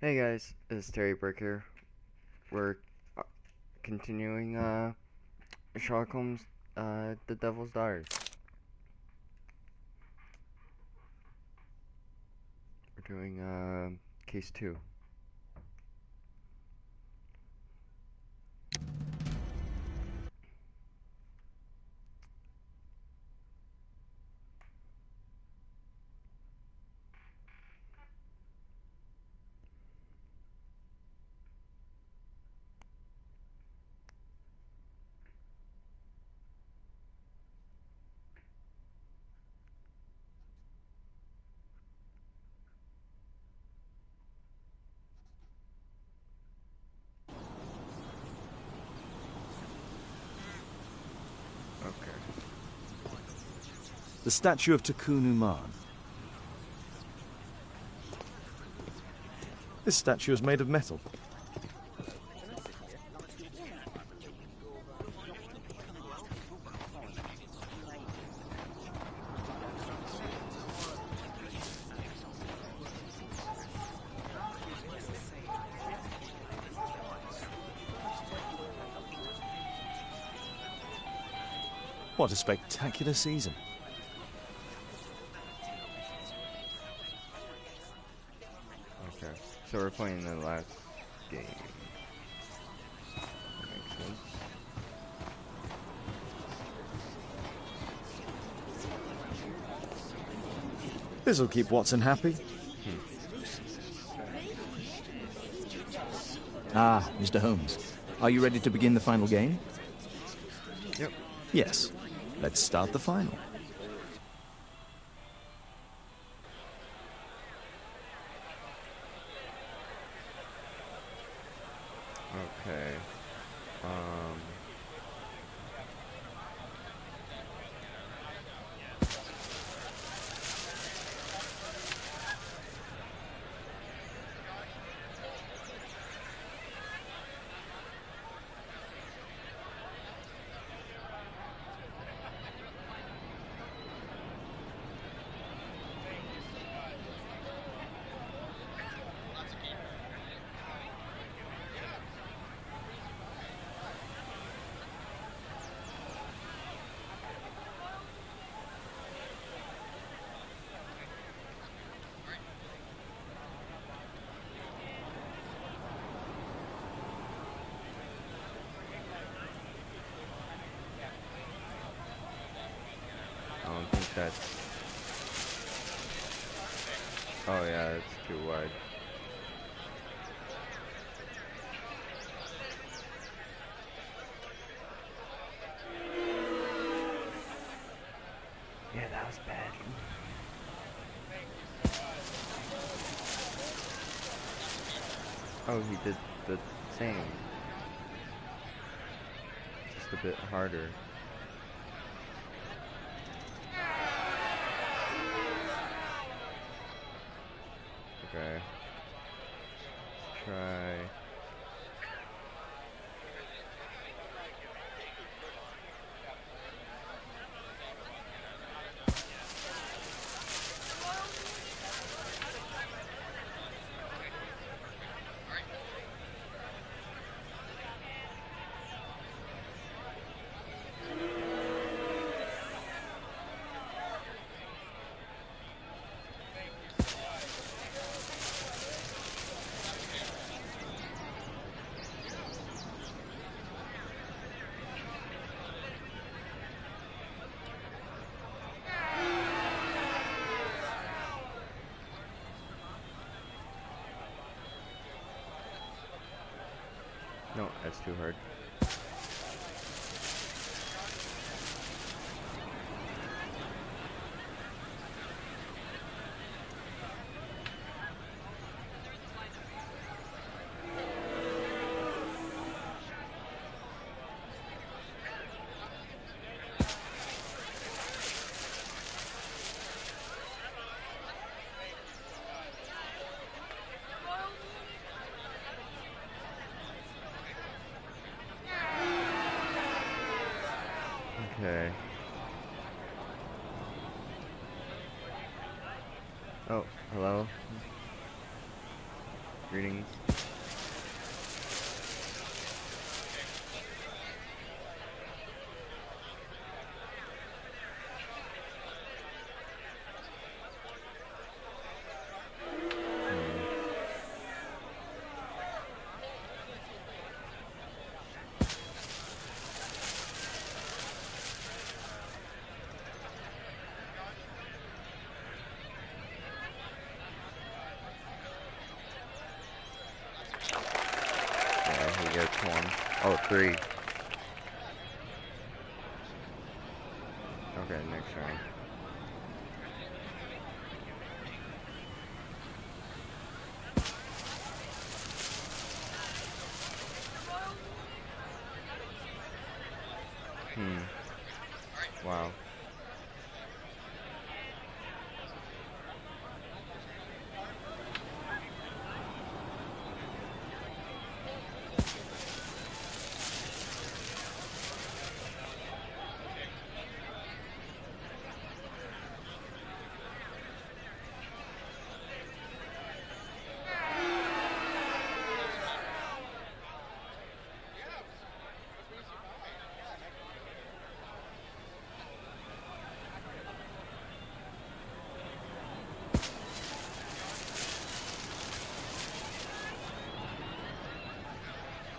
Hey guys, it's Terry Brick here. We're uh, continuing Sherlock Holmes The Devil's Daughter. We're doing case 2. Okay. The statue of Takunu. This statue is made of metal. What a spectacular season. Okay. So we're playing the last game. That makes sense. This'll keep Watson happy. Ah, Mr. Holmes. Are you ready to begin the final game? Yep. Yes. Let's start the final. Okay. Um. I don't think that's. Oh yeah, it's too wide. Yeah, that was bad. Oh, he did the same. Just a bit harder. Okay. Try. No, that's too hard. Okay. Oh, hello? Greetings. Yeah, he gets one. Oh, three. Okay, next round. Wow.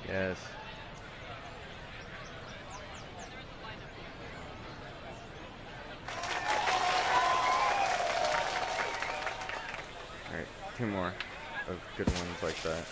Yes. Alright, two more of good ones like that.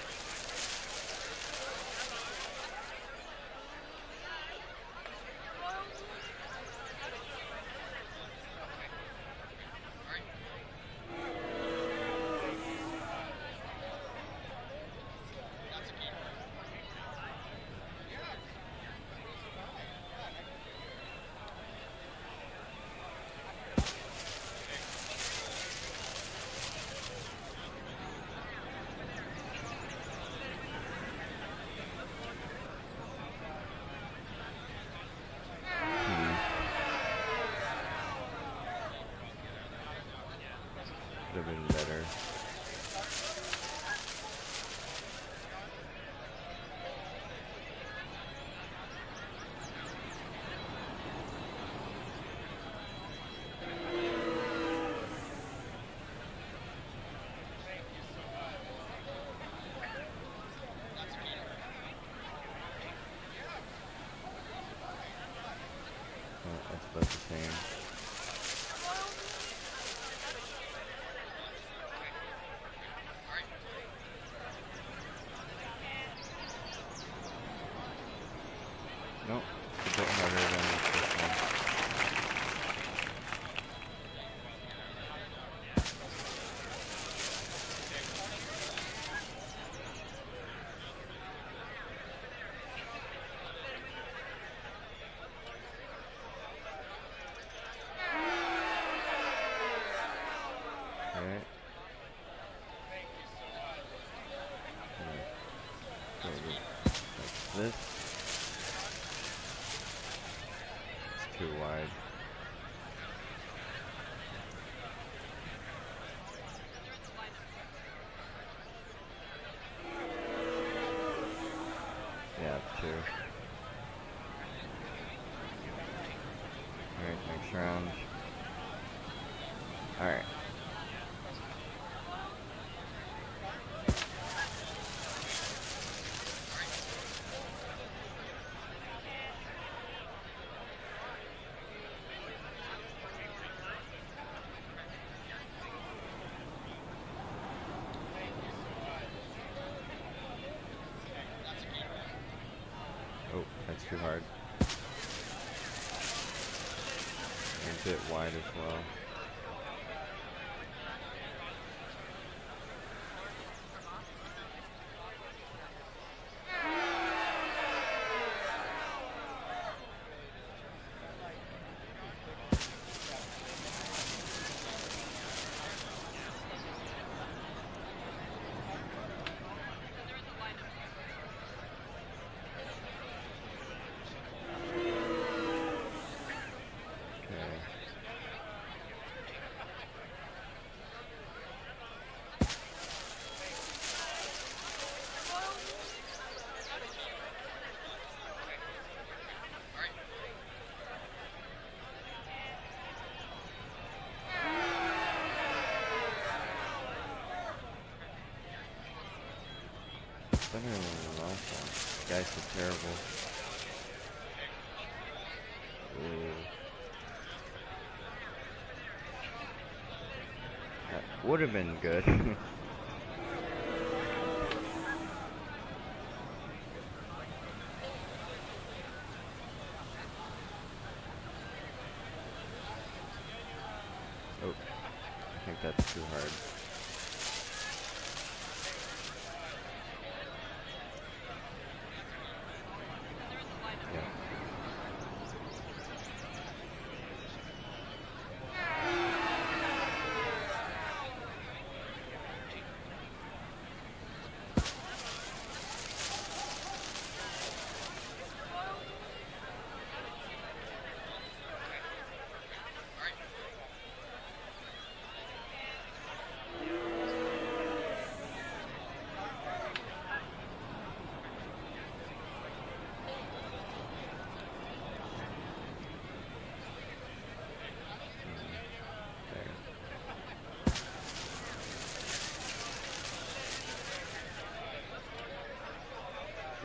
Could have been better. Oh, that's about the same. Nope, it's a bit harder than the first one. Alright. Like this. It's too wide. Yeah, two. Alright, next round. Alright. Oh, that's too hard. And a bit wide as well. better than the last one. These guys are terrible. Ooh. That would have been good. Oh, I think that's too hard.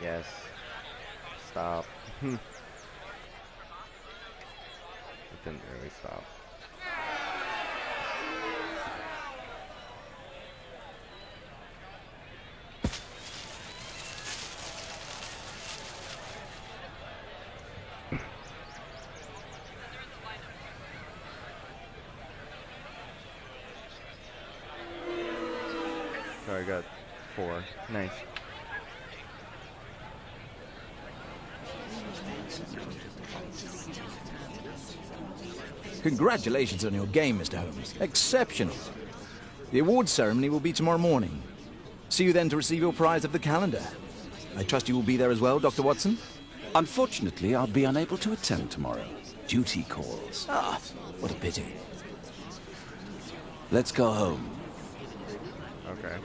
Yes. Stop. It didn't really stop. So I got 4. Nice. Congratulations on your game, Mr. Holmes. Exceptional. The awards ceremony will be tomorrow morning. See you then to receive your prize of the calendar. I trust you will be there as well, Dr. Watson? Unfortunately, I'll be unable to attend tomorrow. Duty calls. Ah, what a pity. Let's go home. Okay.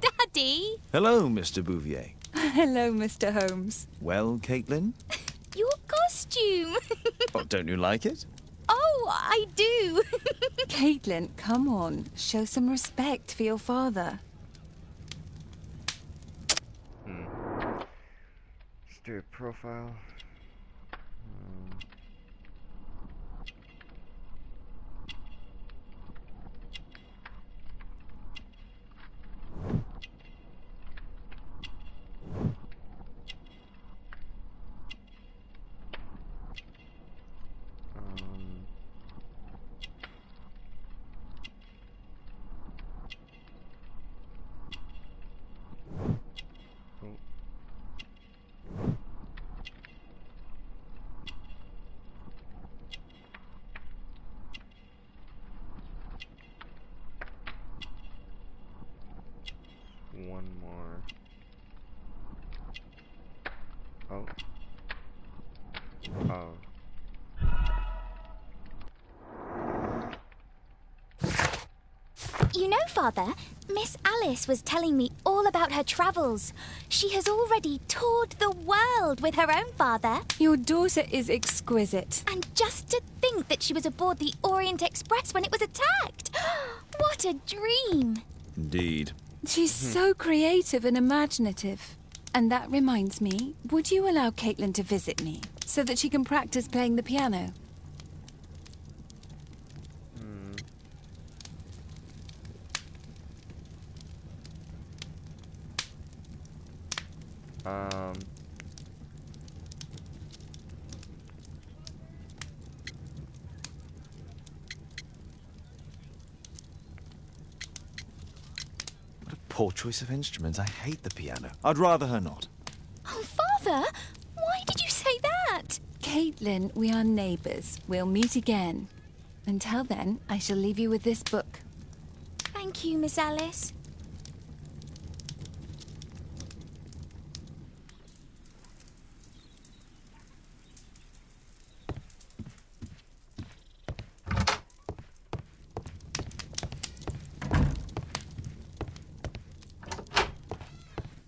Daddy! Hello, Mr. Bouvier. Hello, Mr. Holmes. Well, Caitlin? Your costume! Oh, don't you like it? Oh, I do! Caitlin, come on. Show some respect for your father. Let's do a profile. One more. Oh. Oh. You know, Father, Miss Alice was telling me all about her travels. She has already toured the world with her own father. Your daughter is exquisite. And just to think that she was aboard the Orient Express when it was attacked. What a dream! Indeed. She's so creative and imaginative. And that reminds me, would you allow Caitlin to visit me so that she can practice playing the piano? Um. What a poor choice of instruments. I hate the piano. I'd rather her not. Oh, Father! Why did you say that? Caitlin, we are neighbours. We'll meet again. Until then, I shall leave you with this book. Thank you, Miss Alice.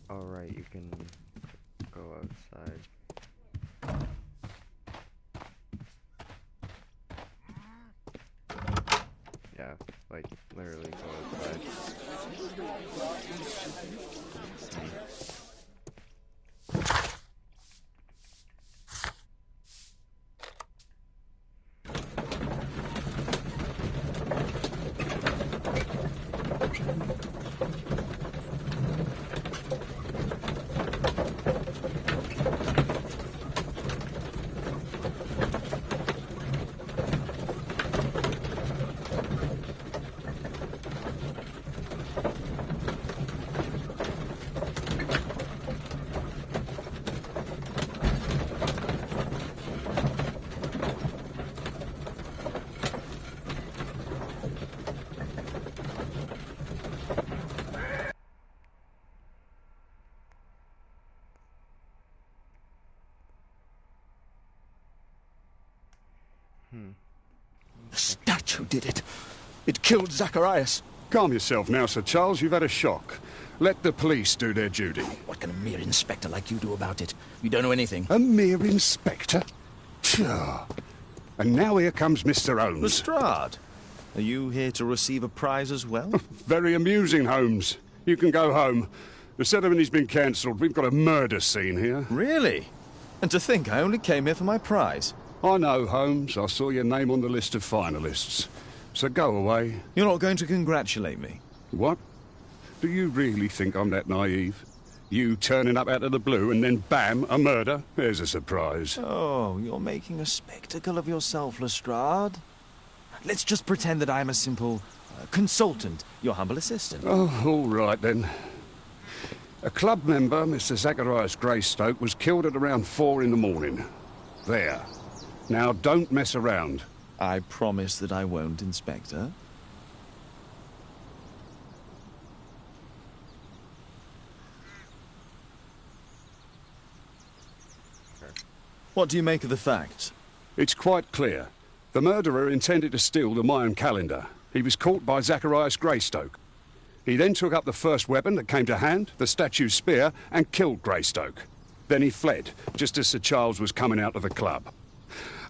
Alright, you can go outside. Yeah, like, literally go outside. The statue did it. It killed Zacharias. Calm yourself now, Sir Charles. You've had a shock. Let the police do their duty. What can a mere inspector like you do about it? You don't know anything. A mere inspector? Phew. And now here comes Mr. Holmes. Lestrade, are you here to receive a prize as well? Very amusing, Holmes. You can go home. The ceremony's been cancelled. We've got a murder scene here. Really? And to think I only came here for my prize. I know, Holmes. I saw your name on the list of finalists. So go away. You're not going to congratulate me? What? Do you really think I'm that naive? You turning up out of the blue and then bam, a murder? There's a surprise. Oh, you're making a spectacle of yourself, Lestrade. Let's just pretend that I'm a simple consultant, your humble assistant. Oh, all right then. A club member, Mr. Zacharias Greystoke, was killed at around 4 in the morning. There. Now, don't mess around. I promise that I won't, Inspector. What do you make of the facts? It's quite clear. The murderer intended to steal the Mayan calendar. He was caught by Zacharias Greystoke. He then took up the first weapon that came to hand, the statue's spear, and killed Greystoke. Then he fled, just as Sir Charles was coming out of the club.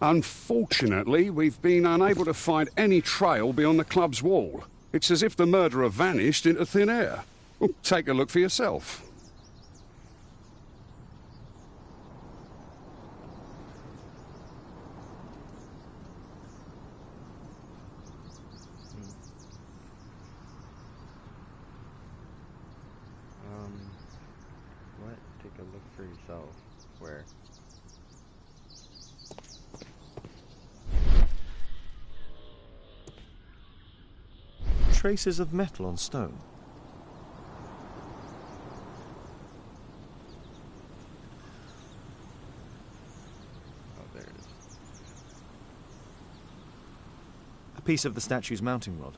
Unfortunately, we've been unable to find any trail beyond the club's wall. It's as if the murderer vanished into thin air. Well, take a look for yourself. What? Take a look for yourself. Where? Traces of metal on stone. Oh, there it is. A piece of the statue's mounting rod.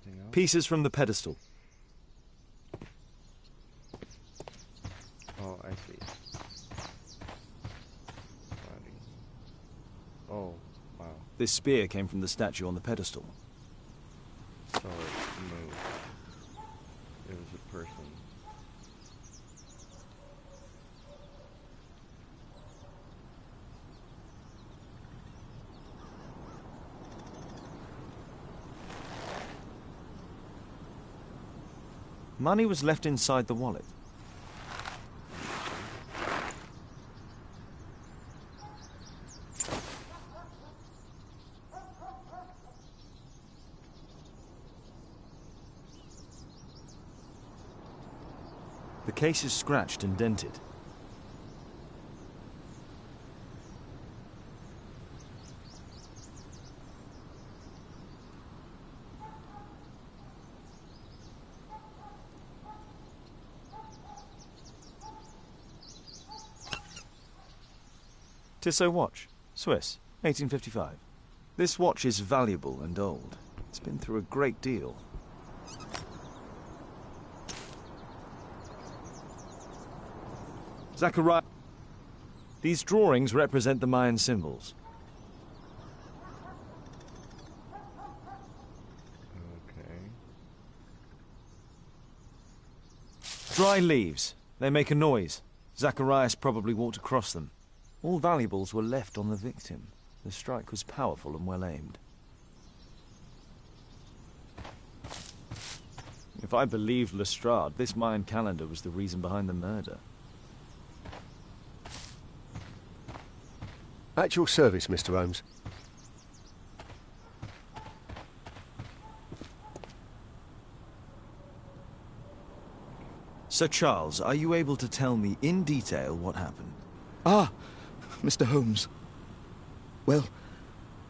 Anything else? Pieces from the pedestal. Oh, I see. Body. Oh, wow. This spear came from the statue on the pedestal. So it moved. It was a person. Money was left inside the wallet. The case is scratched and dented. Tissot watch, Swiss, 1855. This watch is valuable and old. It's been through a great deal. Zachariah. These drawings represent the Mayan symbols. Okay. Dry leaves. They make a noise. Zacharias probably walked across them. All valuables were left on the victim. The strike was powerful and well aimed. If I believed Lestrade, this Mayan calendar was the reason behind the murder. At your service, Mr. Holmes. Sir Charles, are you able to tell me in detail what happened? Ah, Mr. Holmes. Well,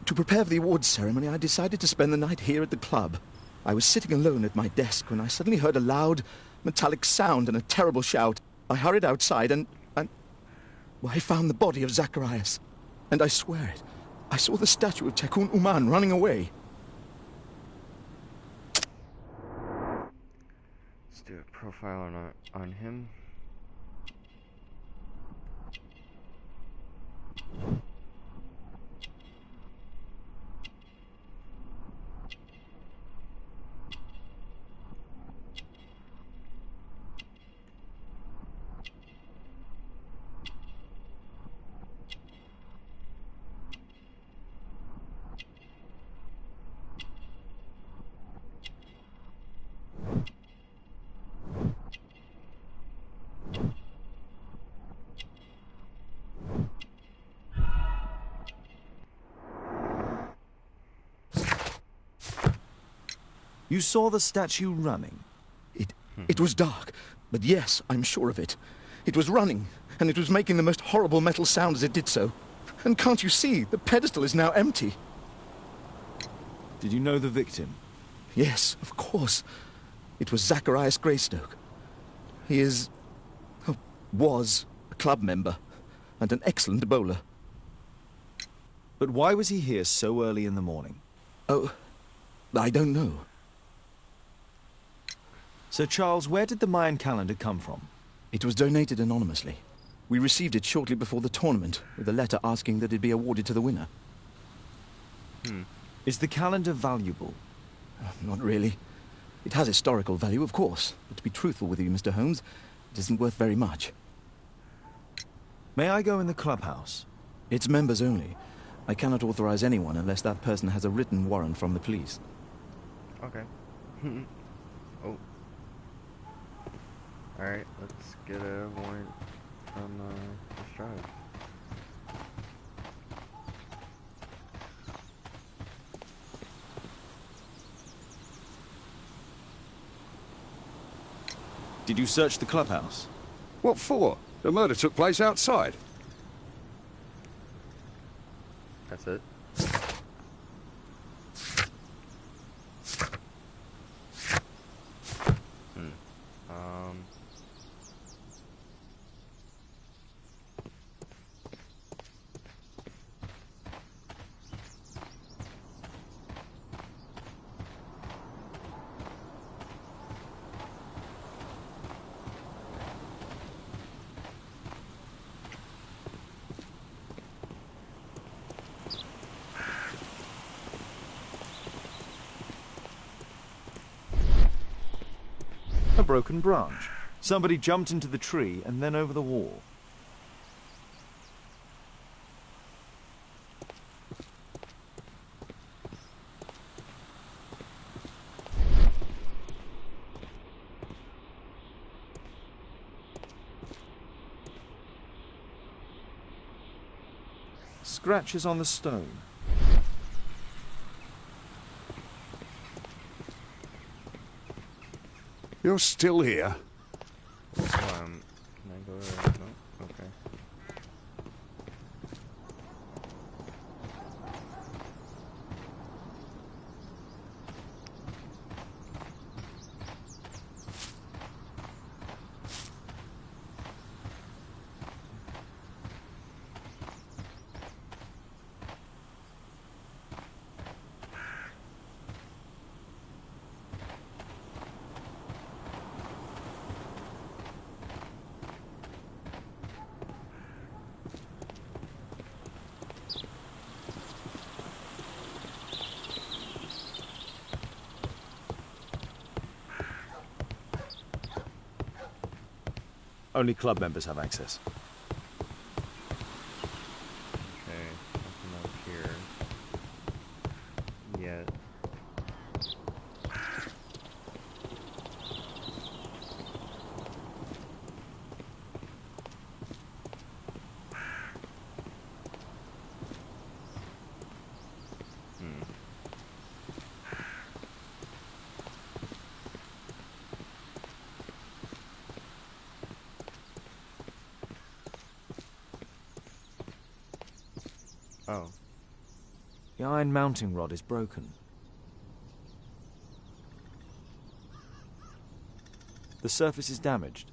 to prepare for the awards ceremony, I decided to spend the night here at the club. I was sitting alone at my desk when I suddenly heard a loud, metallic sound and a terrible shout. I hurried outside and well, I found the body of Zacharias. And I swear it, I saw the statue of Tekun Uman running away. Let's do a profile on him. You saw the statue running? It was dark, but yes, I'm sure of it. It was running, and it was making the most horrible metal sound as it did so. And can't you see, the pedestal is now empty. Did you know the victim? Yes, of course. It was Zacharias Greystoke. He is... oh, was a club member, and an excellent bowler. But why was he here so early in the morning? Oh, I don't know. Sir Charles, where did the Mayan calendar come from? It was donated anonymously. We received it shortly before the tournament, with a letter asking that it be awarded to the winner. Is the calendar valuable? Not really. It has historical value, of course, but to be truthful with you, Mr. Holmes, it isn't worth very much. May I go in the clubhouse? It's members only. I cannot authorize anyone unless that person has a written warrant from the police. Okay. Oh. Alright, let's get a warrant from Lestrade. Did you search the clubhouse? What for? The murder took place outside. That's it. broken branch. Somebody jumped into the tree and then over the wall. Scratches on the stone. You're still here? Can I go there? No? Okay. Only club members have access. Okay, nothing up here. Yet. Oh. The iron mounting rod is broken. The surface is damaged.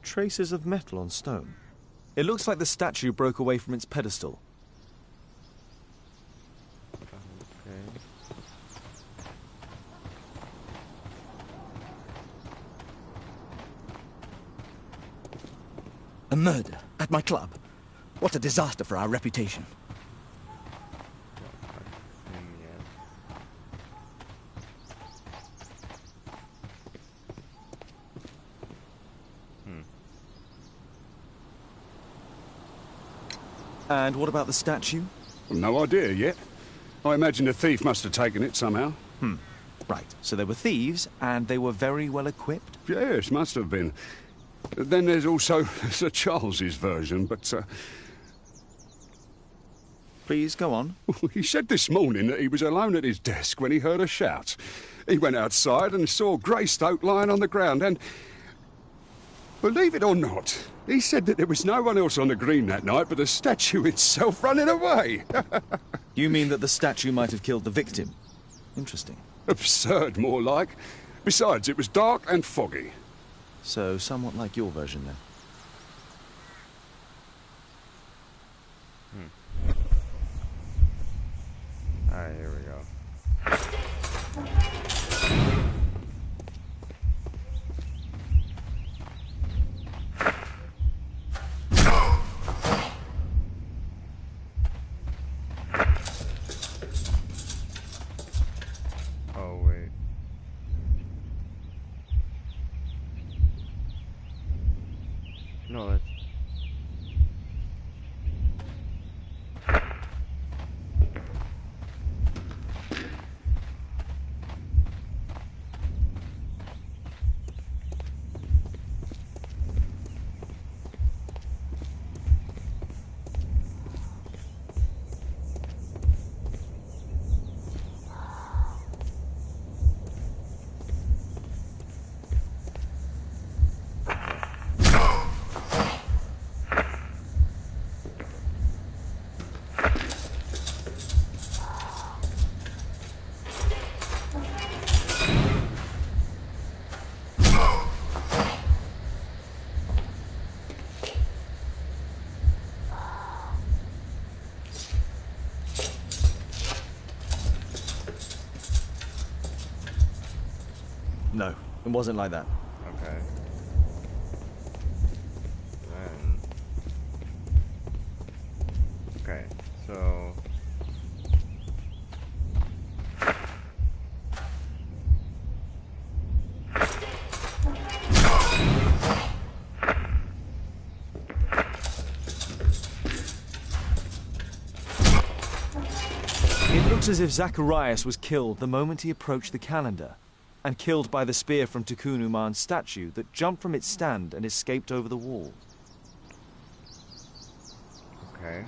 Traces of metal on stone. It looks like the statue broke away from its pedestal. Okay. A murder at my club. What a disaster for our reputation. And what about the statue? No idea yet. I imagine the thief must have taken it somehow. Right, so they were thieves, and they were very well equipped? Yes, must have been. Then there's also Sir Charles's version, but Please, go on. he said this morning that he was alone at his desk when he heard a shout. He went outside and saw Greystoke lying on the ground and... Believe it or not, he said that there was no one else on the green that night but the statue itself running away. You mean that the statue might have killed the victim? Interesting. Absurd, more like. Besides, it was dark and foggy. So, somewhat like your version, then. Alright, here we go. Oh, wait. No, that's... No, it wasn't like that. Okay. Then... Okay, so... It looks as if Zacharias was killed the moment he approached the calendar, and killed by the spear from Tukunuman's statue that jumped from its stand and escaped over the wall. Okay.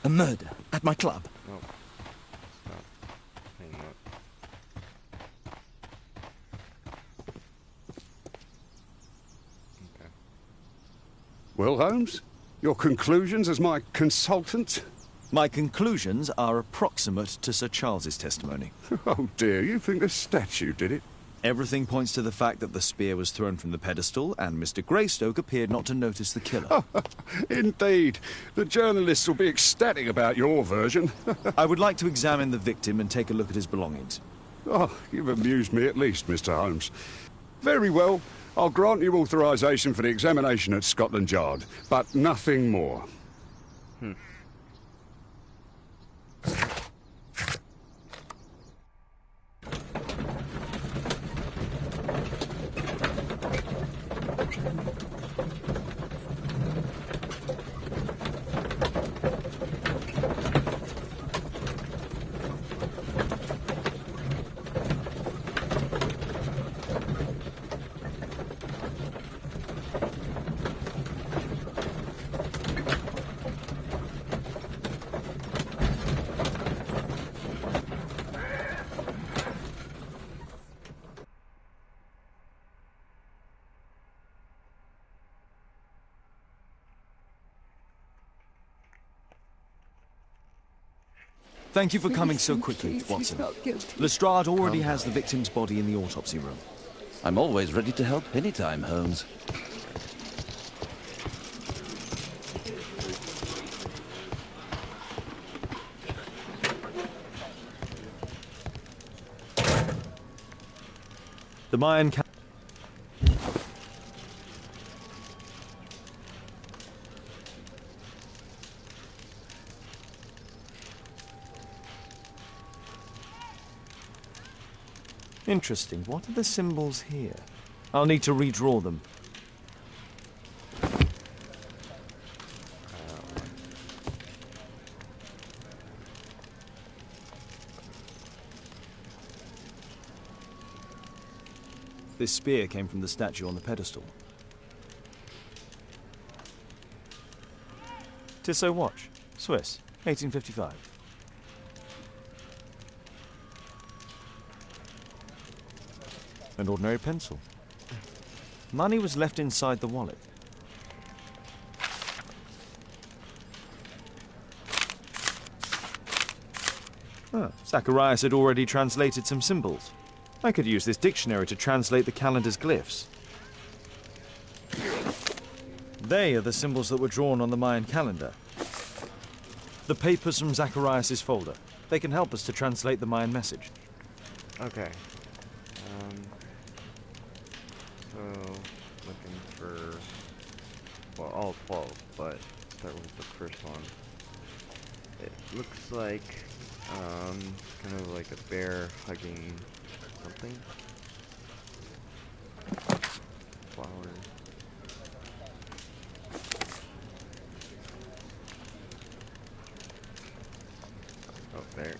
A murder at my club. Nope. Stop saying that. Okay. Well, Holmes, your conclusions as my consultant? My conclusions are approximate to Sir Charles's testimony. Oh dear, you think the statue did it? Everything points to the fact that the spear was thrown from the pedestal, and Mr. Greystoke appeared not to notice the killer. Indeed. The journalists will be ecstatic about your version. I would like to examine the victim and take a look at his belongings. Oh, you've amused me at least, Mr. Holmes. Very well. I'll grant you authorization for the examination at Scotland Yard, but nothing more. Thank you for coming so quickly, Watson. Lestrade already has the victim's body in the autopsy room. I'm always ready to help anytime, Holmes. The Mayan Interesting. What are the symbols here? I'll need to redraw them. This spear came from the statue on the pedestal. Tissot watch. Swiss. 1855. An ordinary pencil. Money was left inside the wallet. Zacharias had already translated some symbols. I could use this dictionary to translate the calendar's glyphs. They are the symbols that were drawn on the Mayan calendar. The papers from Zacharias' folder. They can help us to translate the Mayan message. Okay. So, looking for, well, all 12, but start with the first one. It looks like, kind of like a bear hugging something. Flowers. Oh, there.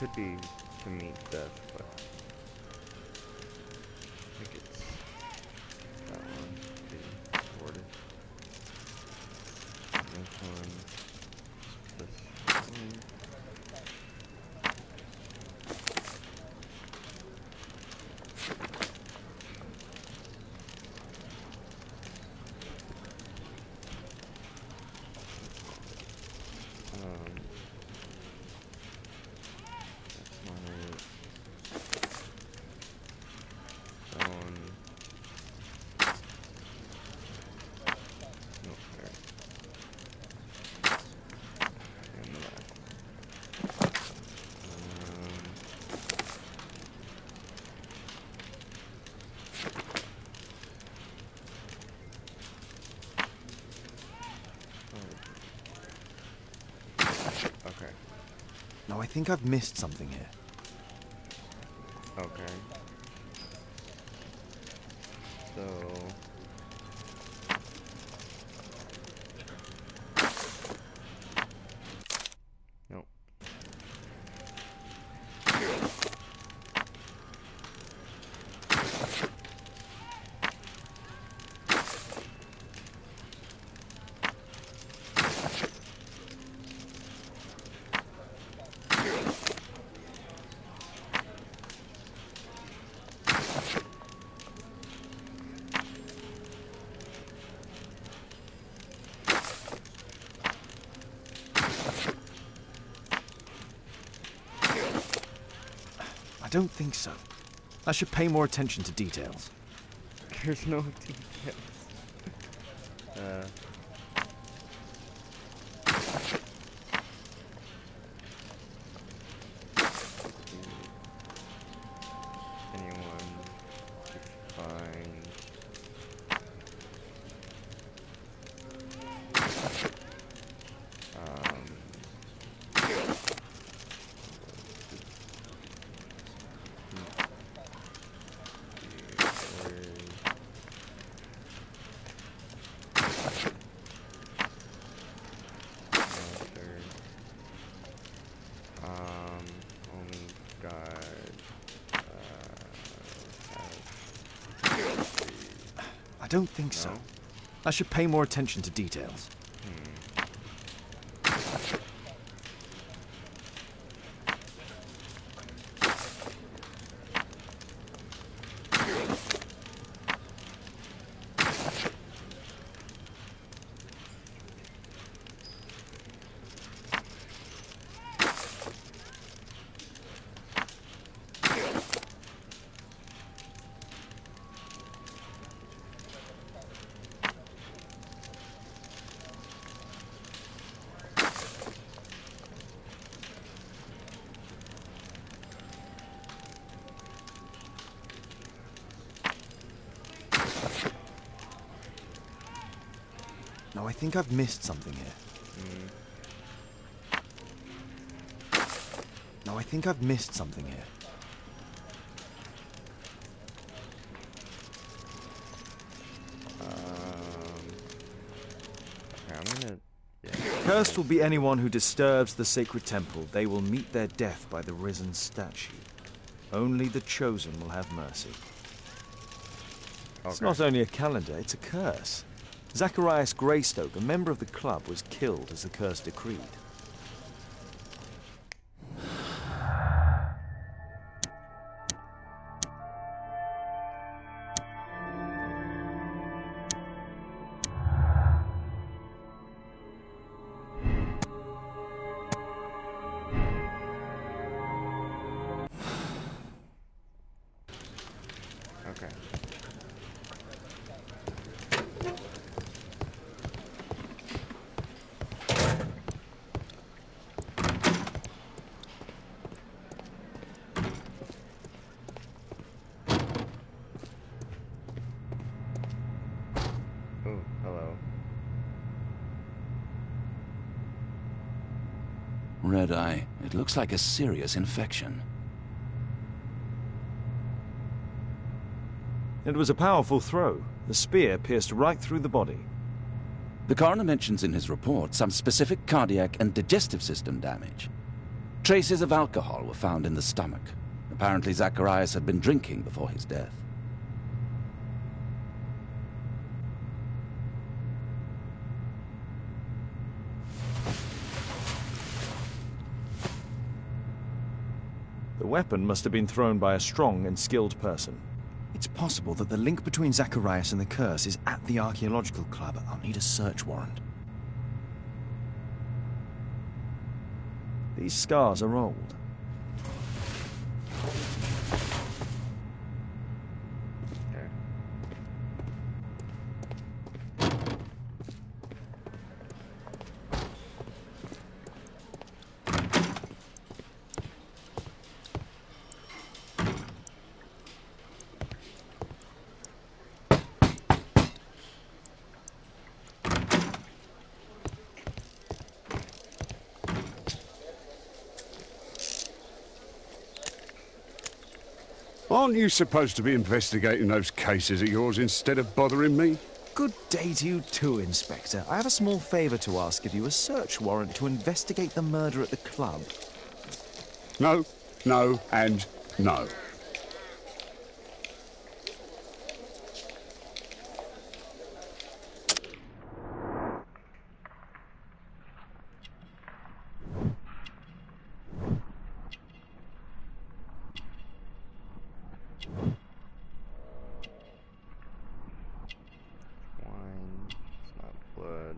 could be to meet death, but I think it's that one being rewarded. This one, this one. Okay. Now, I think I've missed something here. Okay. So... Nope. I don't think so. I should pay more attention to details. There's no details. Anyone find only God I don't think so. I should pay more attention to details. Now, I think I've missed something here. Now, I think I've missed something here. Okay, I'm gonna... Yeah. Cursed will be anyone who disturbs the sacred temple. They will meet their death by the risen statue. Only the chosen will have mercy. It's not only a calendar, it's a curse. Zacharias Greystoke, a member of the club, was killed as the curse decreed. Okay. Oh, hello. Red eye. It looks like a serious infection. It was a powerful throw. The spear pierced right through the body. The coroner mentions in his report some specific cardiac and digestive system damage. Traces of alcohol were found in the stomach. Apparently Zacharias had been drinking before his death. The weapon must have been thrown by a strong and skilled person. It's possible that the link between Zacharias and the curse is at the archaeological club. I'll need a search warrant. These scars are old. Aren't you supposed to be investigating those cases of yours instead of bothering me? Good day to you too, Inspector. I have a small favour to ask of you, a search warrant to investigate the murder at the club. No, no, and no. Wine, it's not blood.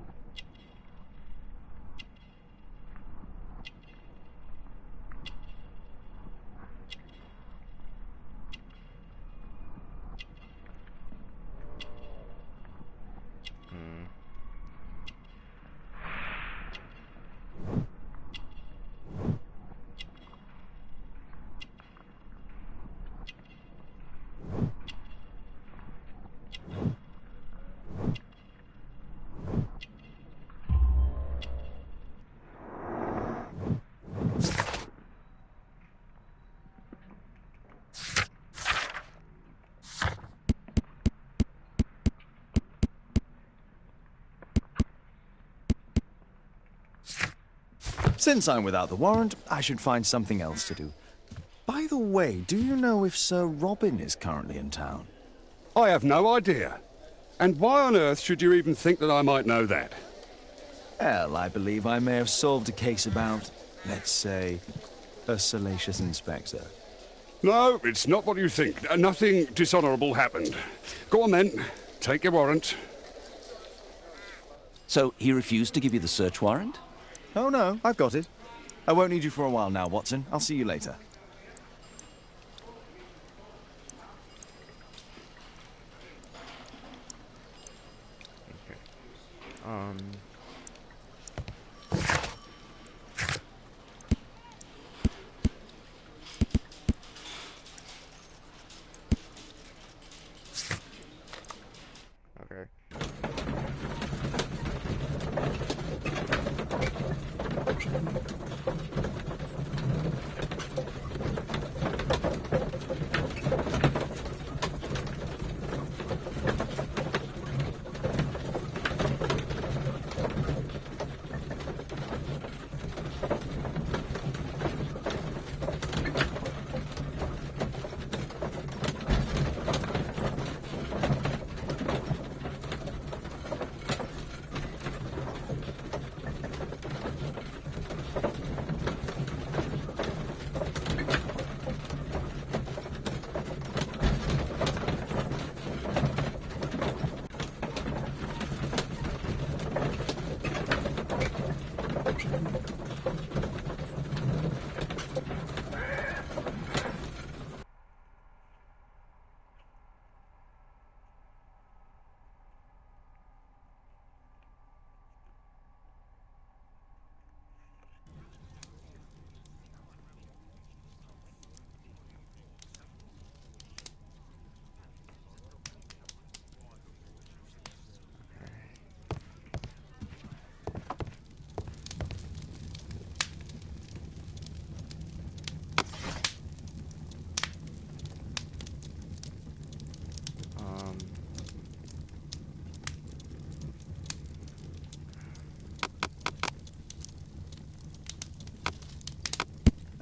Since I'm without the warrant, I should find something else to do. By the way, do you know if Sir Robin is currently in town? I have no idea. And why on earth should you even think that I might know that? Well, I believe I may have solved a case about, let's say, a salacious inspector. No, it's not what you think. Nothing dishonourable happened. Go on then. Take your warrant. So he refused to give you the search warrant? Oh no, I've got it. I won't need you for a while now, Watson. I'll see you later. Okay. Okay.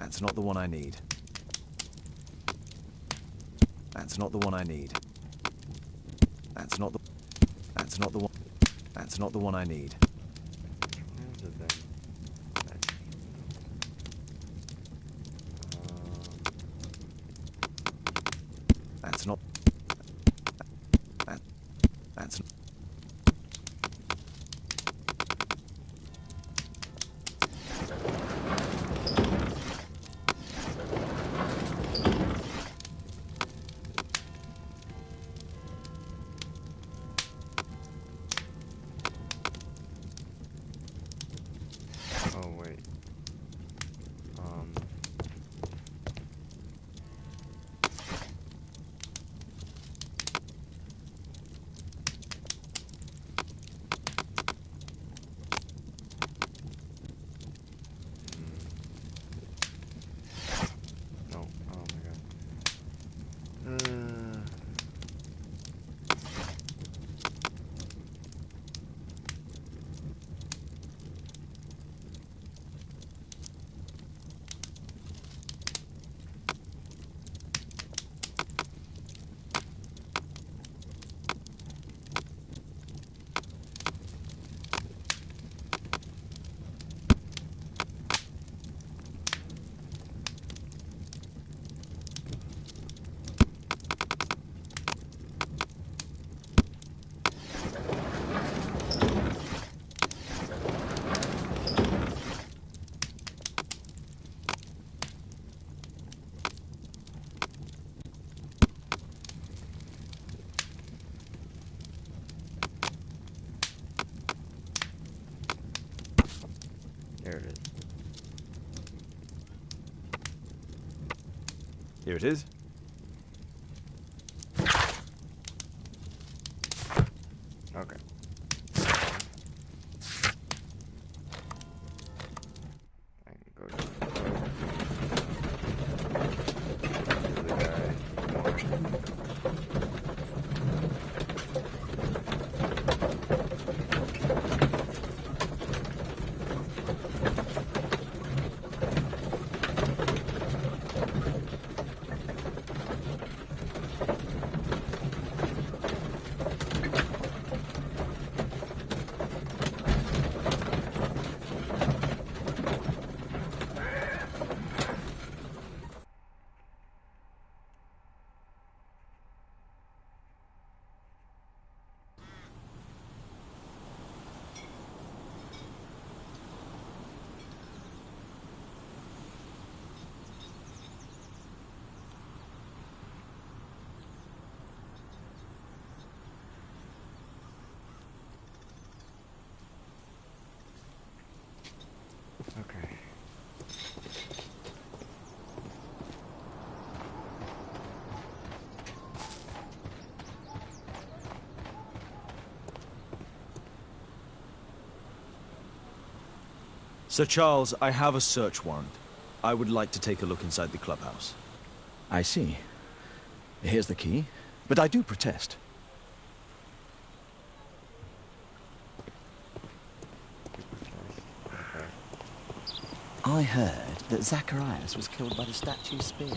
That's not the one I need. That's not the one I need. That's not the... That's not the one... That's not the one I need. Where is it then? That's not... That's... Oh wait. No. Oh my god. There it is. Here it is. Okay. I can go to the guy. Okay. Sir Charles, I have a search warrant. I would like to take a look inside the clubhouse. I see. Here's the key. But I do protest. Okay. I heard that Zacharias was killed by the statue's spear.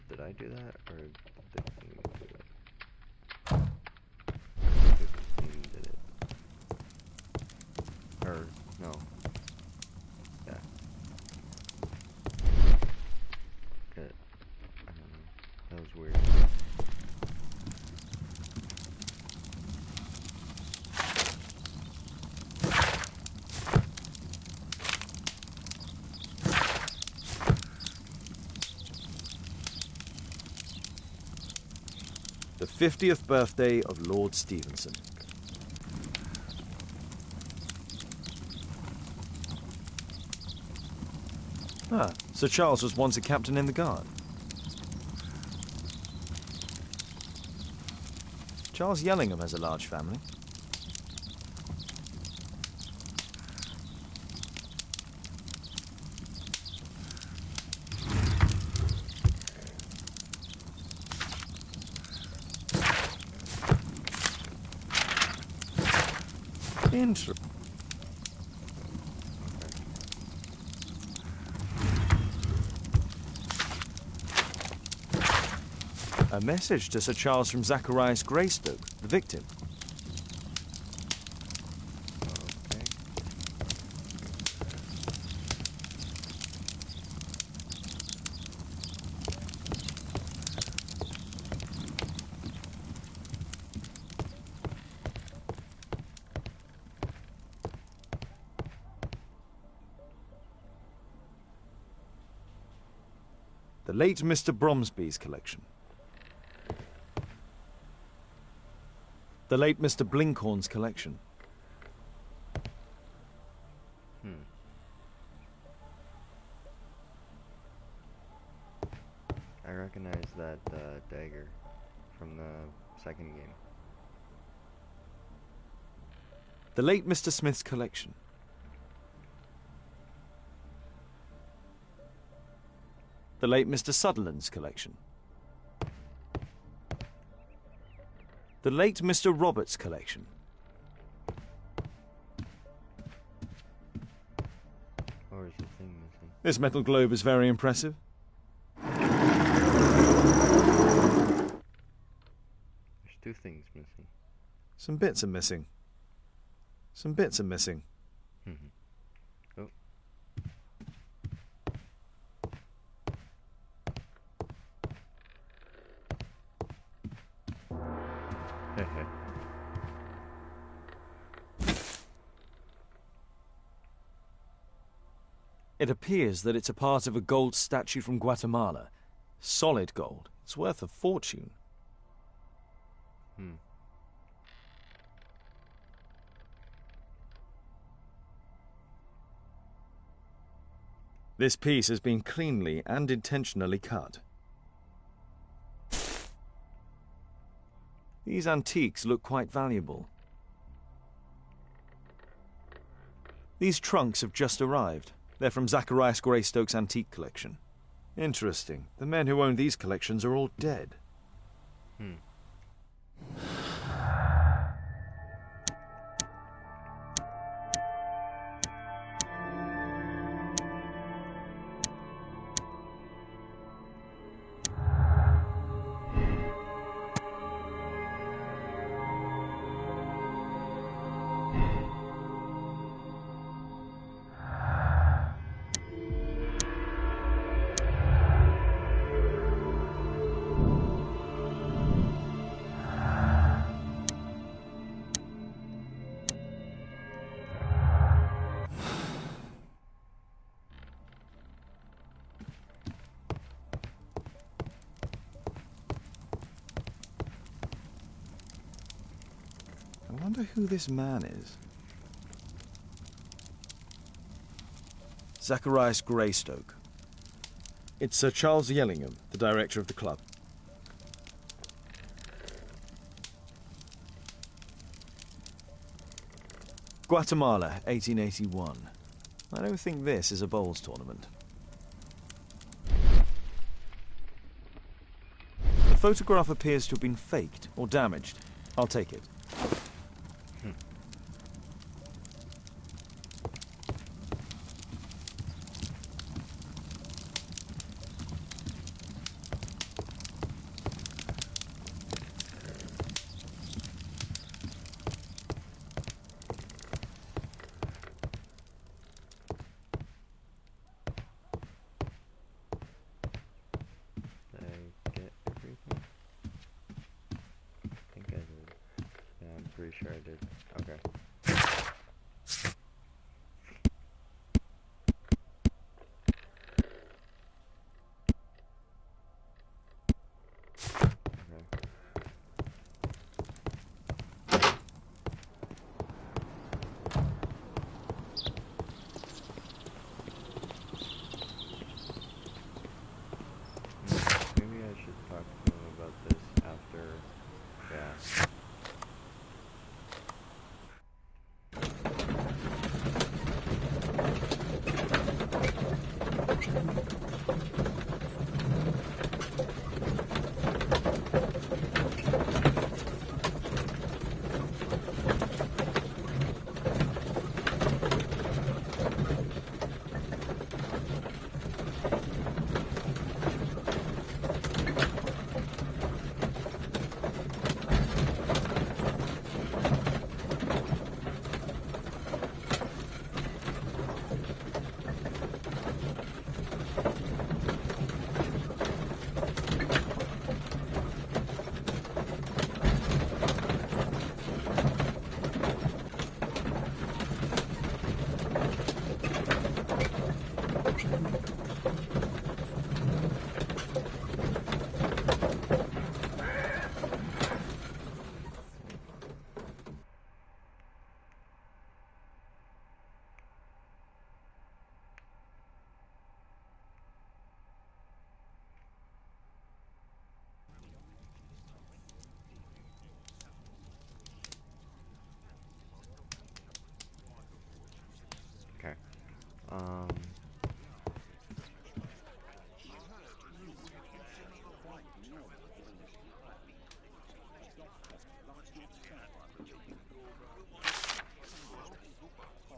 Did I do that or did the king do it? The king did it. Or no. Yeah. Good. I don't know. That was weird. The 50th birthday of Lord Stevenson. Ah, Sir Charles was once a captain in the guard. Charles Yellingham has a large family. A message to Sir Charles from Zacharias Greystoke, the victim. Okay. The late Mr. Bromsby's collection. The late Mr. Blinkhorn's collection. I recognize that dagger from the second game. The late Mr. Smith's collection. The late Mr. Sutherland's collection. The late Mr. Roberts' collection. Or is the thing missing? This metal globe is very impressive. There's two things missing. Some bits are missing. Some bits are missing. Oh. It appears that it's a part of a gold statue from Guatemala. Solid gold. It's worth a fortune. This piece has been cleanly and intentionally cut. These antiques look quite valuable. These trunks have just arrived. They're from Zacharias Greystoke's antique collection. Interesting. The men who own these collections are all dead. I wonder who this man is. Zacharias Greystoke. It's Sir Charles Yellingham, the director of the club. Guatemala, 1881. I don't think this is a bowls tournament. The photograph appears to have been faked or damaged. I'll take it.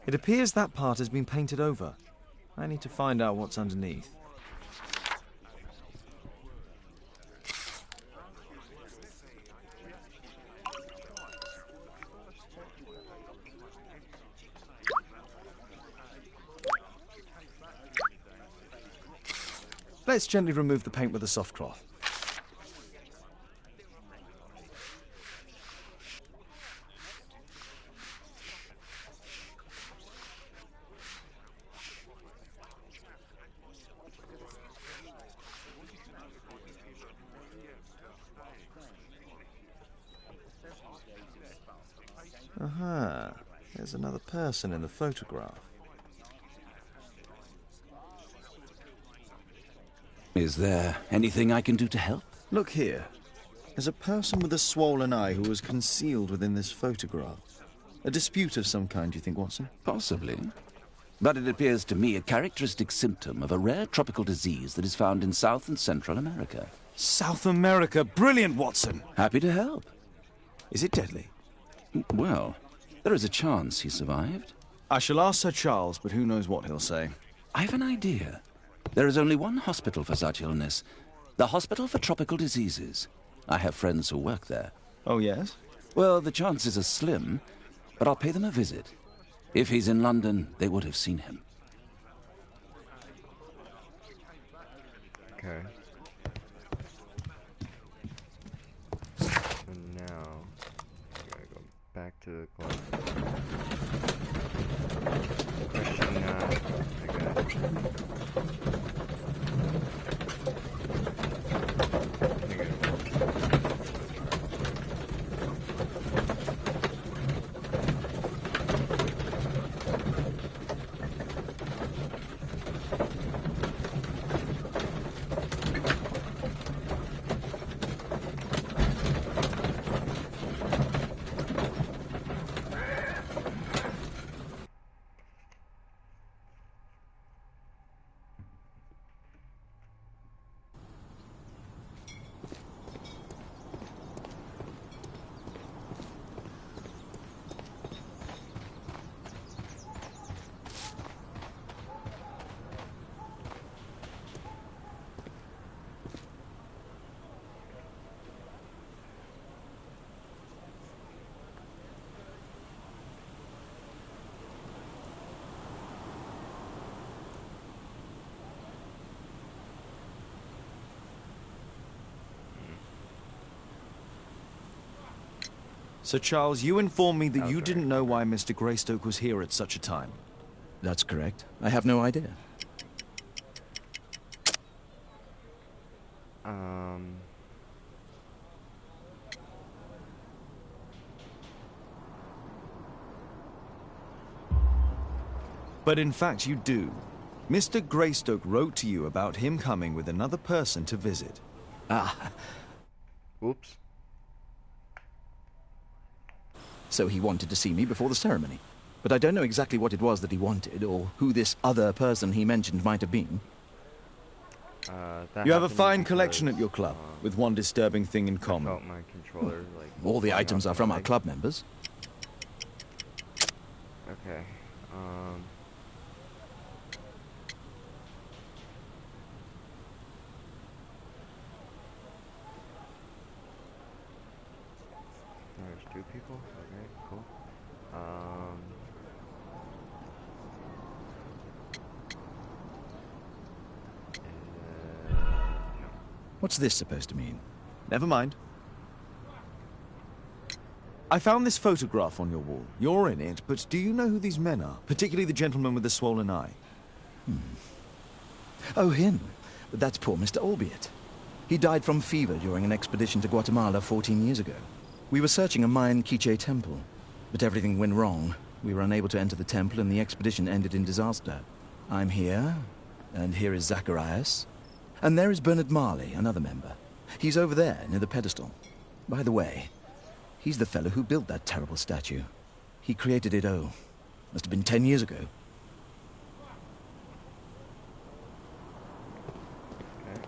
It appears that part has been painted over. I need to find out what's underneath. Let's gently remove the paint with a soft cloth. Aha, there's another person in the photograph. Is there anything I can do to help? Look here. There's a person with a swollen eye who was concealed within this photograph. A dispute of some kind, you think, Watson? Possibly. But it appears to me a characteristic symptom of a rare tropical disease that is found in South and Central America. South America! Brilliant, Watson! Happy to help. Is it deadly? Well, there is a chance he survived. I shall ask Sir Charles, but who knows what he'll say. I have an idea. There is only one hospital for such illness. The Hospital for Tropical Diseases. I have friends who work there. Oh, yes? Well, the chances are slim, but I'll pay them a visit. If he's in London, they would have seen him. Okay. So now, I gotta go back to the club. Question, I got... Sir Charles, you informed me that That was you very didn't know why Mr. Greystoke was here at such a time. That's correct. I have no idea. But in fact, you do. Mr. Greystoke wrote to you about him coming with another person to visit. Ah, Oops. so he wanted to see me before the ceremony. But I don't know exactly what it was that he wanted, or who this other person he mentioned might have been. That You have a happened fine collection because, at your club, with one disturbing thing in I common. felt my controller, like... All the falling items off are from my our leg. club members. Okay, there's two people? Okay, cool. No. What's this supposed to mean? Never mind. I found this photograph on your wall. You're in it, but do you know who these men are? Particularly the gentleman with the swollen eye. Oh, him. But that's poor Mr. Albiot. He died from fever during an expedition to Guatemala 14 years ago. We were searching a Mayan Quiche temple, but everything went wrong. We were unable to enter the temple, and the expedition ended in disaster. I'm here, and here is Zacharias. And there is Bernard Marley, another member. He's over there, near the pedestal. By the way, he's the fellow who built that terrible statue. He created it, must have been 10 years ago. Okay.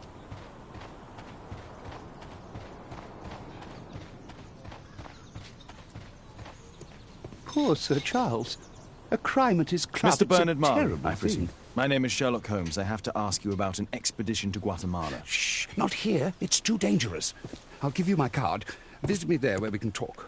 Poor Sir Charles. A crime at his club. Mr. Bernard Marley, Terrible I presume. thing. My name is Sherlock Holmes. I have to ask you about an expedition to Guatemala. Shh, not here. It's too dangerous. I'll give you my card. Visit me there where we can talk.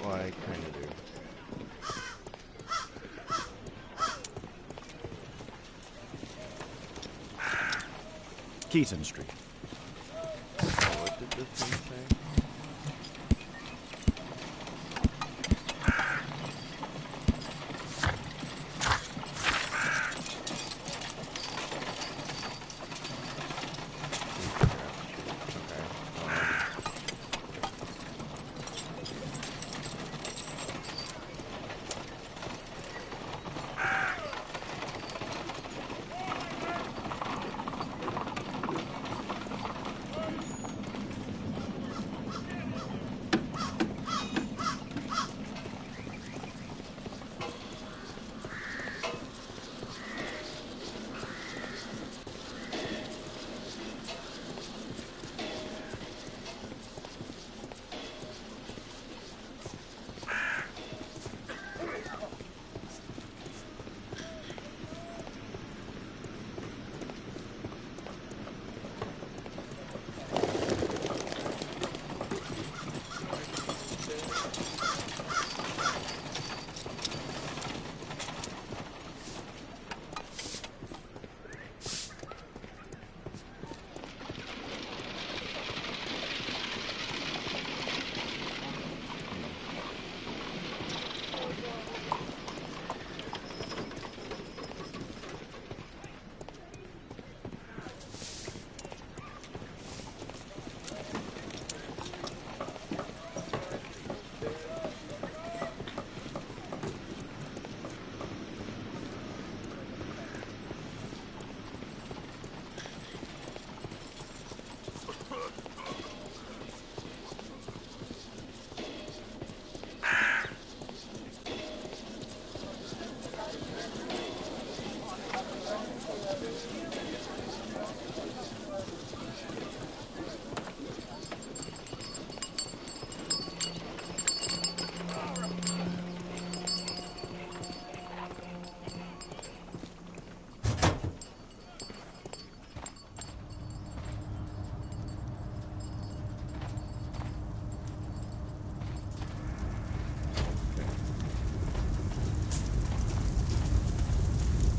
Well, I kind of do. Keaton Street. Oh, what did this thing say?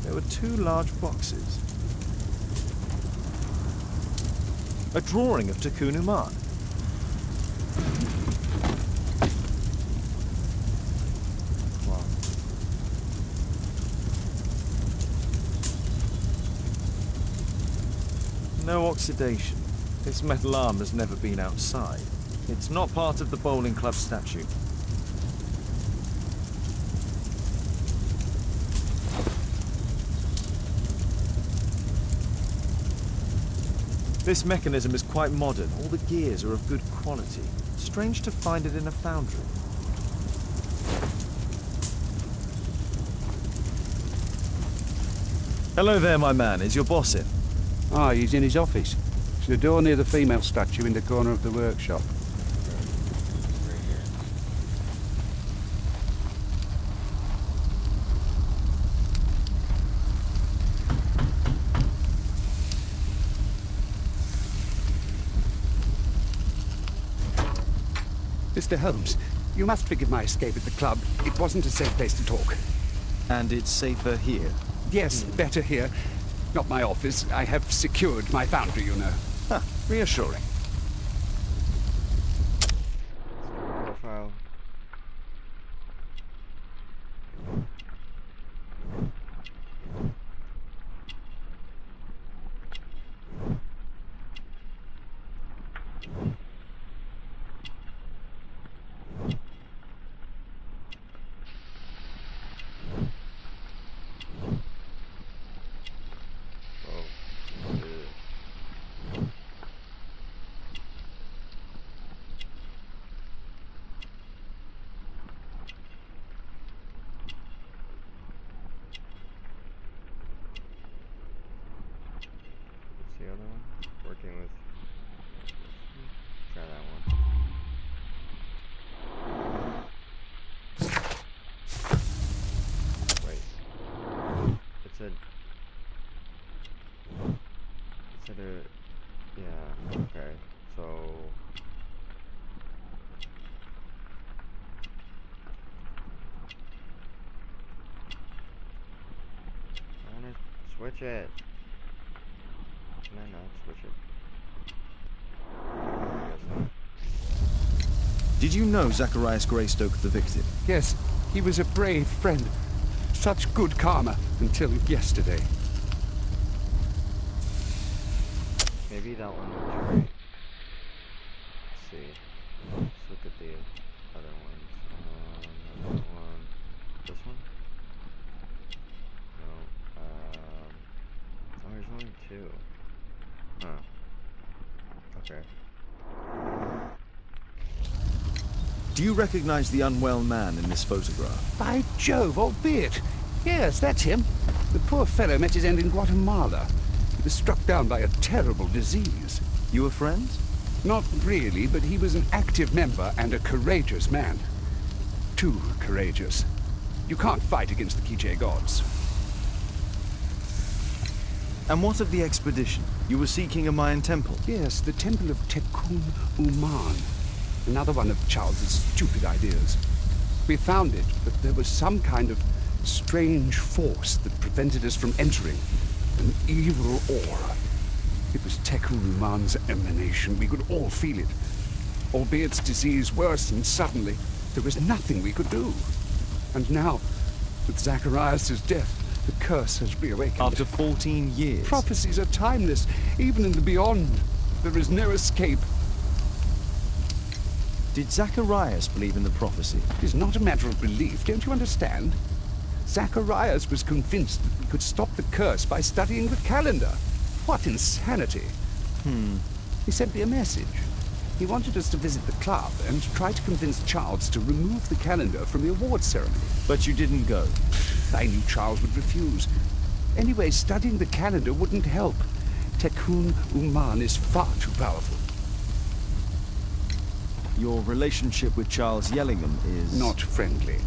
There were 2 large boxes. A drawing of Takunu Man. Wow. No oxidation. This metal arm has never been outside. It's not part of the bowling club statute. This mechanism is quite modern. All the gears are of good quality. Strange to find it in a foundry. Hello there, my man. Is your boss in? Ah, he's in his office. It's the door near the female statue in the corner of the workshop. Mr. Holmes, you must forgive my escape at the club. It wasn't a safe place to talk. And it's safer here. Yes, better here. Not my office. I have secured my foundry, you know. Huh, reassuring. Profile. The other one? Working with... Try that one. Wait. It said... Yeah, okay. So... I wanna switch it. Can I not switch it? I guess not. Did you know Zacharias Greystoke, the victim? Yes, he was a brave friend. Such good karma until yesterday. Maybe that one was right. Let's see. Let's look at the other ones. That one. This one? No. Oh, there's only two. Huh. Okay. Do you recognize the unwell man in this photograph? By Jove, albeit. Yes, that's him. The poor fellow met his end in Guatemala. He was struck down by a terrible disease. You were friends? Not really, but he was an active member and a courageous man. Too courageous. You can't fight against the Quiche gods. And what of the expedition? You were seeking a Mayan temple? Yes, the temple of Tekun Uman. Another one of Charles's stupid ideas. We found it, but there was some kind of strange force that prevented us from entering. An evil aura. It was Tekun Uman's emanation. We could all feel it. Albeit its disease worsened suddenly, there was nothing we could do. And now, with Zacharias' death, the curse has reawakened. After 14 years? Prophecies are timeless, even in the beyond. There is no escape. Did Zacharias believe in the prophecy? It is not a matter of belief, don't you understand? Zacharias was convinced that we could stop the curse by studying the calendar. What insanity! He sent me a message. He wanted us to visit the club and try to convince Charles to remove the calendar from the awards ceremony. But you didn't go? I knew Charles would refuse. Anyway, studying the calendar wouldn't help. Tekun Uman is far too powerful. Your relationship with Charles Yellingham is... Not friendly.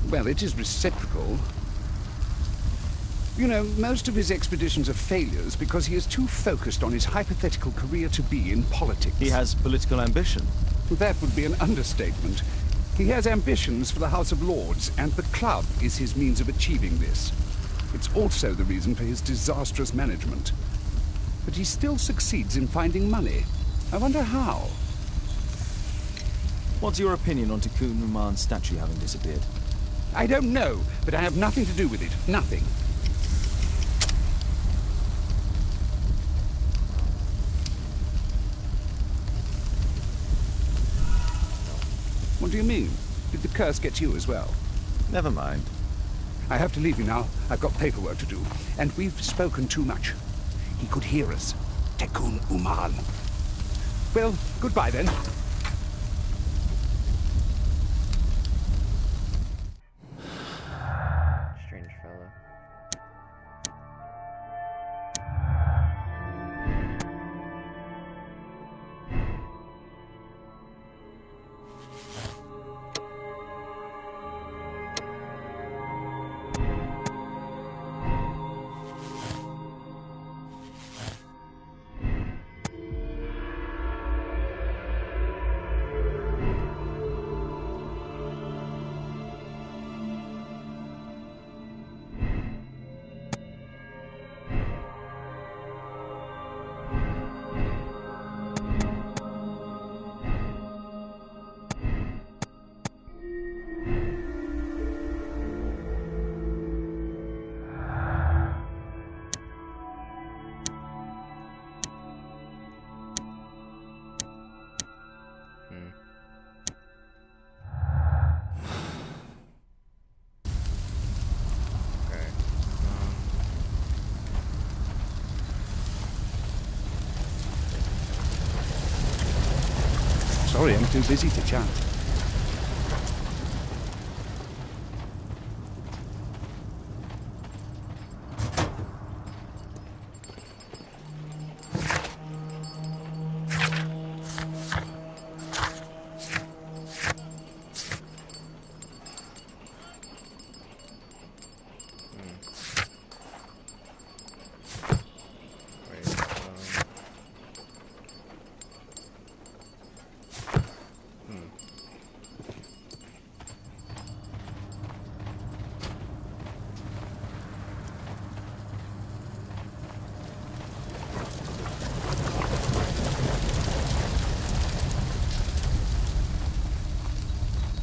Well, it is reciprocal. You know, most of his expeditions are failures because he is too focused on his hypothetical career to be in politics. He has political ambition. That would be an understatement. He has ambitions for the House of Lords, and the club is his means of achieving this. It's also the reason for his disastrous management. But he still succeeds in finding money. I wonder how. What's your opinion on Tekun Uman's statue having disappeared? I don't know, but I have nothing to do with it. Nothing. What do you mean? Did the curse get you as well? Never mind. I have to leave you now. I've got paperwork to do. And we've spoken too much. He could hear us. Tekun Uman. Well, goodbye then. Strange fella. Sorry, I'm too busy to chat.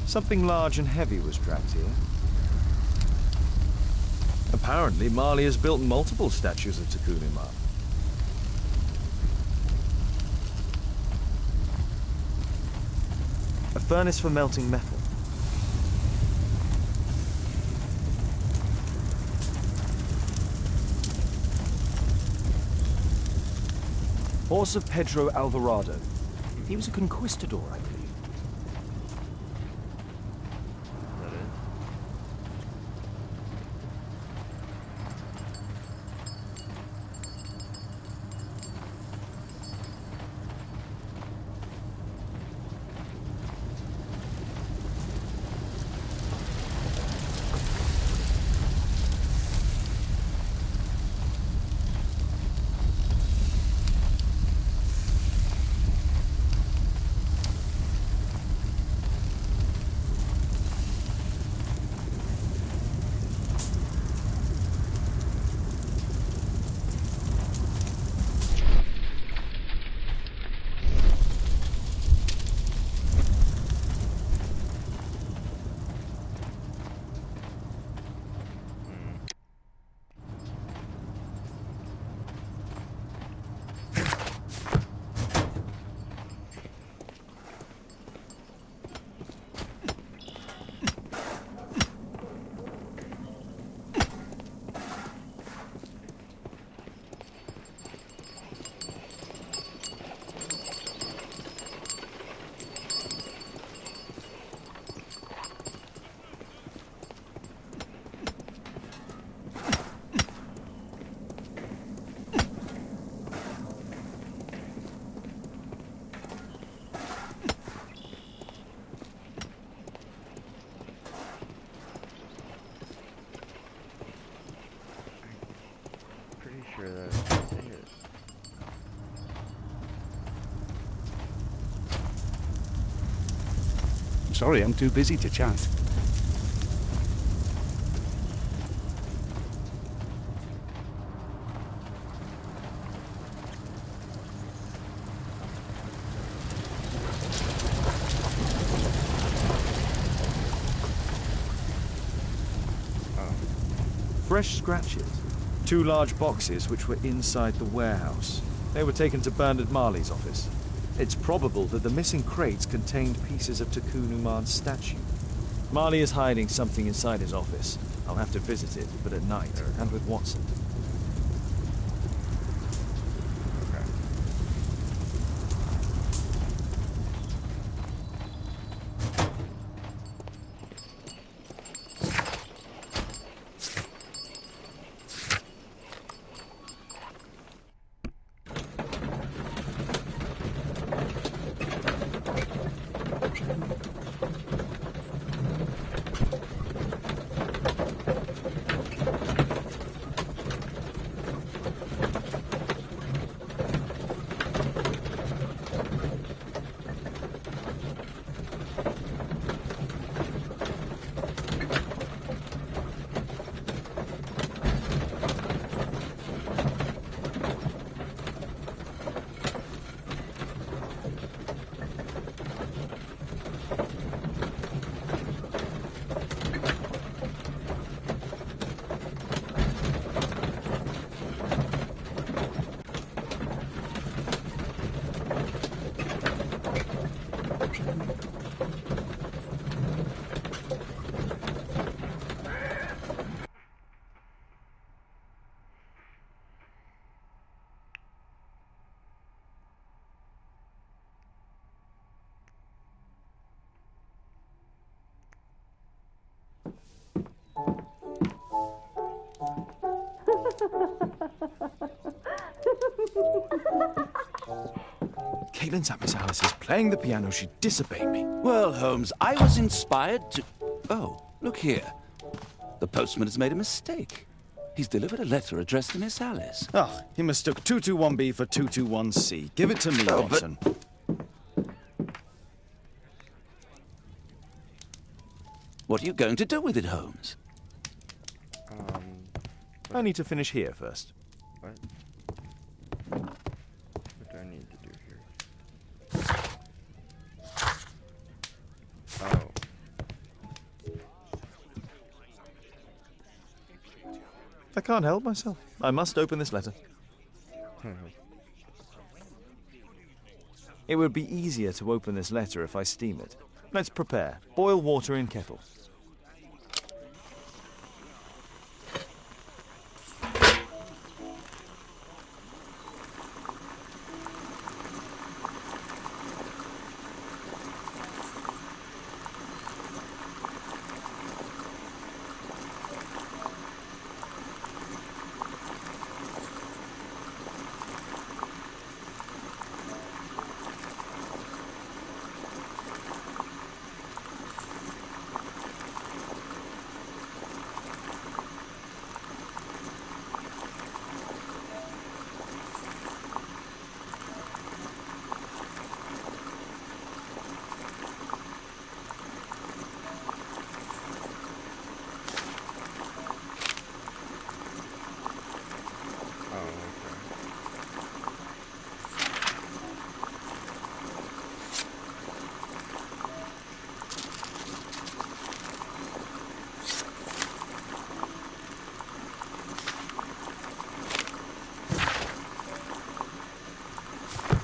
Something large and heavy was dragged here. Apparently, Marley has built multiple statues of Takunuma. A furnace for melting metal. Horse of Pedro Alvarado. He was a conquistador, I believe. Sure that's it. Sorry, I'm too busy to chat. Fresh scratches. 2 large boxes which were inside the warehouse. They were taken to Bernard Marley's office. It's probable that the missing crates contained pieces of Takunuman's statue. Marley is hiding something inside his office. I'll have to visit it, but at night, and with Watson. Caitlin's at Miss Alice's playing the piano. She'd disobey me. Well, Holmes, I was inspired to... Oh, look here. The postman has made a mistake. He's delivered a letter addressed to Miss Alice. Oh, he mistook 221B for 221C. Give it to me, Oh, Watson. What are you going to do with it, Holmes? I need to finish here first. What? What do I need to do here? Oh. I can't help myself. I must open this letter. It would be easier to open this letter if I steam it. Let's prepare. Boil water in kettle.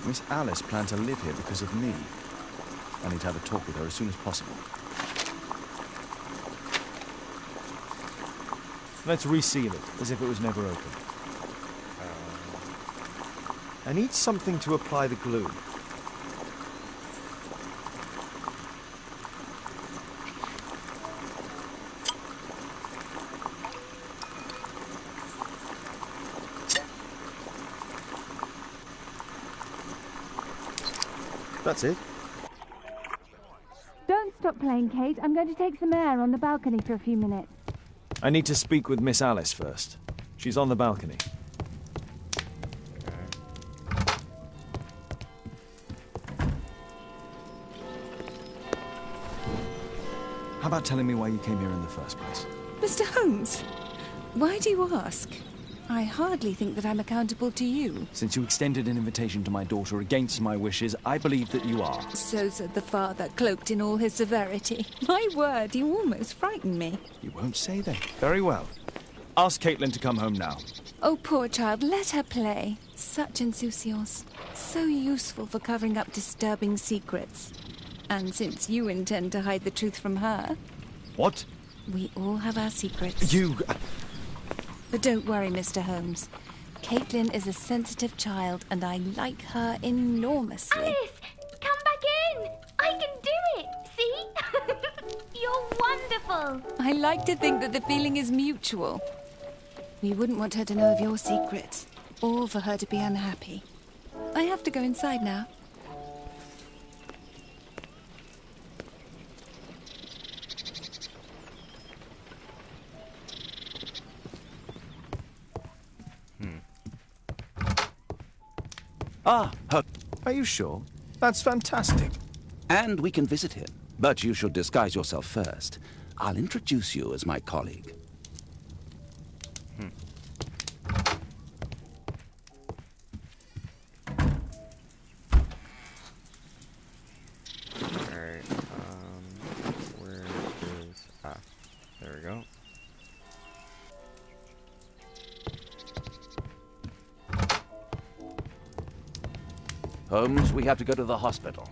Miss Alice planned to live here because of me. I need to have a talk with her as soon as possible. Let's reseal it, as if it was never opened. I need something to apply the glue. That's it. Don't stop playing, Kate. I'm going to take some air on the balcony for a few minutes. I need to speak with Miss Alice first. She's on the balcony. How about telling me why you came here in the first place? Mr. Holmes, why do you ask? I hardly think that I'm accountable to you. Since you extended an invitation to my daughter against my wishes, I believe that you are. So said the father, cloaked in all his severity. My word, you almost frightened me. You won't say that. Very well. Ask Caitlin to come home now. Oh, poor child, let her play. Such insouciance. So useful for covering up disturbing secrets. And since you intend to hide the truth from her... What? We all have our secrets. You... But don't worry, Mr. Holmes. Caitlin is a sensitive child, and I like her enormously. Alice, come back in. I can do it. See? You're wonderful. I like to think that the feeling is mutual. We wouldn't want her to know of your secrets, or for her to be unhappy. I have to go inside now. Ah, Are you sure? That's fantastic. and we can visit him. But you should disguise yourself first. I'll introduce you as my colleague. Alright, where is... Ah, there we go. Holmes, we have to go to the hospital.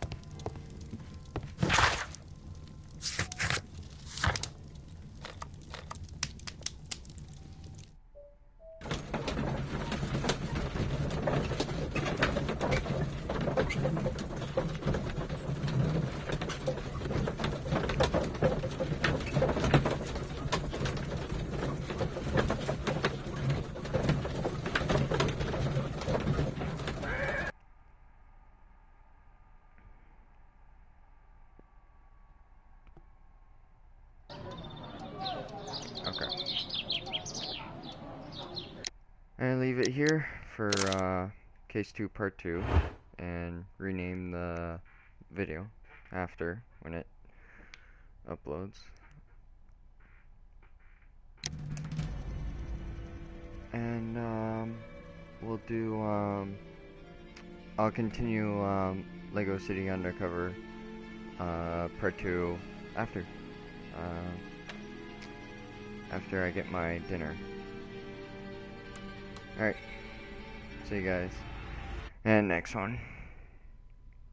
here for case 2 part 2 and rename the video after when it uploads. And we'll do I'll continue Lego City Undercover part 2 after I get my dinner. Alright, see you guys and next one.